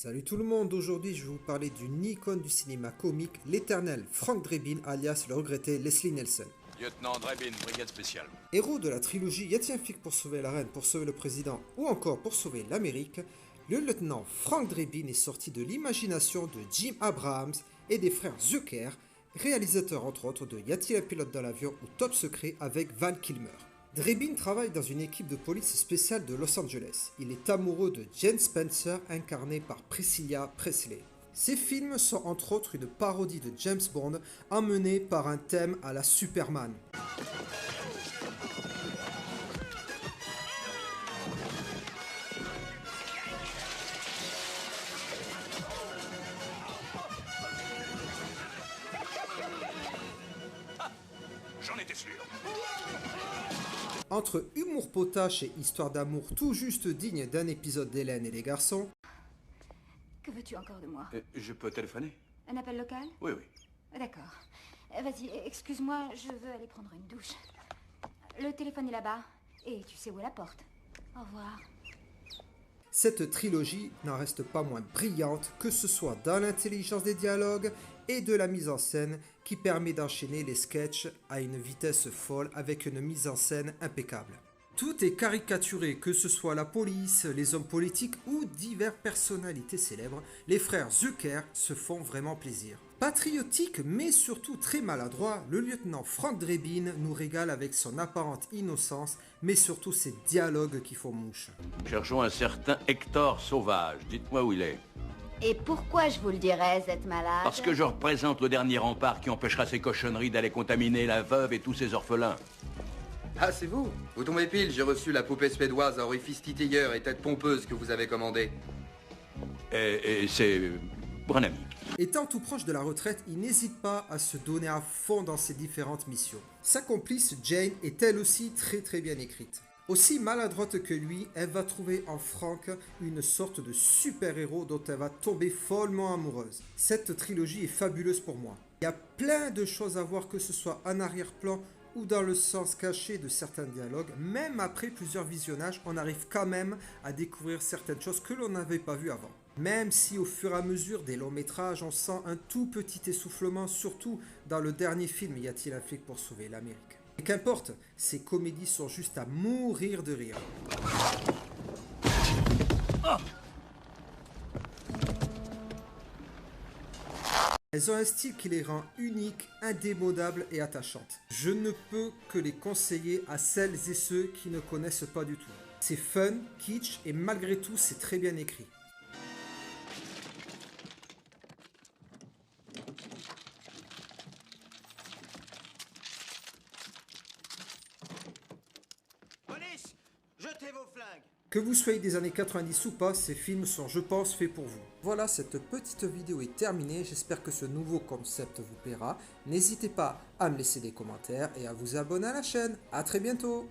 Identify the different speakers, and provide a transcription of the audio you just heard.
Speaker 1: Salut tout le monde, aujourd'hui je vais vous parler d'une icône du cinéma comique, l'éternel Frank Drebin alias le regretté Leslie Nielsen.
Speaker 2: Lieutenant Drebin, brigade spéciale.
Speaker 1: Héros de la trilogie Y a-t-il un flic pour sauver la reine, pour sauver le président ou encore pour sauver l'Amérique, le lieutenant Frank Drebin est sorti de l'imagination de Jim Abrahams et des frères Zucker, réalisateurs entre autres de Y a-t-il un pilote dans l'avion ou Top Secret avec Val Kilmer. Drebin travaille dans une équipe de police spéciale de Los Angeles. Il est amoureux de Jane Spencer, incarnée par Priscilla Presley. Ses films sont entre autres une parodie de James Bond, emmenée par un thème à la Superman.
Speaker 2: J'en étais sûr.
Speaker 1: Entre humour potache et histoire d'amour tout juste digne d'un épisode d'Hélène et les garçons,
Speaker 3: Que veux-tu encore de moi?
Speaker 2: Je peux téléphoner?
Speaker 3: Un appel local?
Speaker 2: Oui, oui.
Speaker 3: D'accord. Vas-y, excuse-moi, je veux aller prendre une douche. Le téléphone est là-bas. Et tu sais où est la porte. Au revoir.
Speaker 1: cette trilogie n'en reste pas moins brillante, que ce soit dans l'intelligence des dialogues et de la mise en scène qui permet d'enchaîner les sketchs à une vitesse folle avec une mise en scène impeccable. Tout est caricaturé, que ce soit la police, les hommes politiques ou diverses personnalités célèbres, les frères Zucker se font vraiment plaisir. Patriotique mais surtout très maladroit, le lieutenant Frank Drebin nous régale avec son apparente innocence, mais surtout ses dialogues qui font mouche.
Speaker 2: Cherchons un certain Hector Sauvage. Dites-moi où il est.
Speaker 3: Et pourquoi je vous le dirais, vous êtes malade?
Speaker 2: Parce que je représente le dernier rempart qui empêchera ces cochonneries d'aller contaminer la veuve et tous ses orphelins.
Speaker 4: Ah, c'est vous? Vous tombez pile, j'ai reçu la poupée suédoise à orifice titilleur et tête pompeuse que vous avez commandée.
Speaker 2: Et c'est... pour un ami.
Speaker 1: Étant tout proche de la retraite, il n'hésite pas à se donner à fond dans ses différentes missions. Sa complice Jane est elle aussi très bien écrite. Aussi maladroite que lui, elle va trouver en Frank une sorte de super-héros dont elle va tomber follement amoureuse. Cette trilogie est fabuleuse pour moi. Il y a plein de choses à voir, que ce soit en arrière-plan ou dans le sens caché de certains dialogues. Même après plusieurs visionnages, on arrive quand même à découvrir certaines choses que l'on n'avait pas vues avant. Même si au fur et à mesure des longs métrages, on sent un tout petit essoufflement, surtout dans le dernier film Y a-t-il un flic pour sauver l'Amérique. Et qu'importe, ces comédies sont juste à mourir de rire. Elles ont un style qui les rend uniques, indémodables et attachantes. Je ne peux que les conseiller à celles et ceux qui ne connaissent pas du tout. C'est fun, kitsch et malgré tout c'est très bien écrit.
Speaker 5: Police, jetez vos flingues.
Speaker 1: Que vous soyez des années 90 ou pas, ces films sont, je pense, faits pour vous. Voilà, cette petite vidéo est terminée. J'espère que ce nouveau concept vous plaira. N'hésitez pas à me laisser des commentaires et à vous abonner à la chaîne. A très bientôt!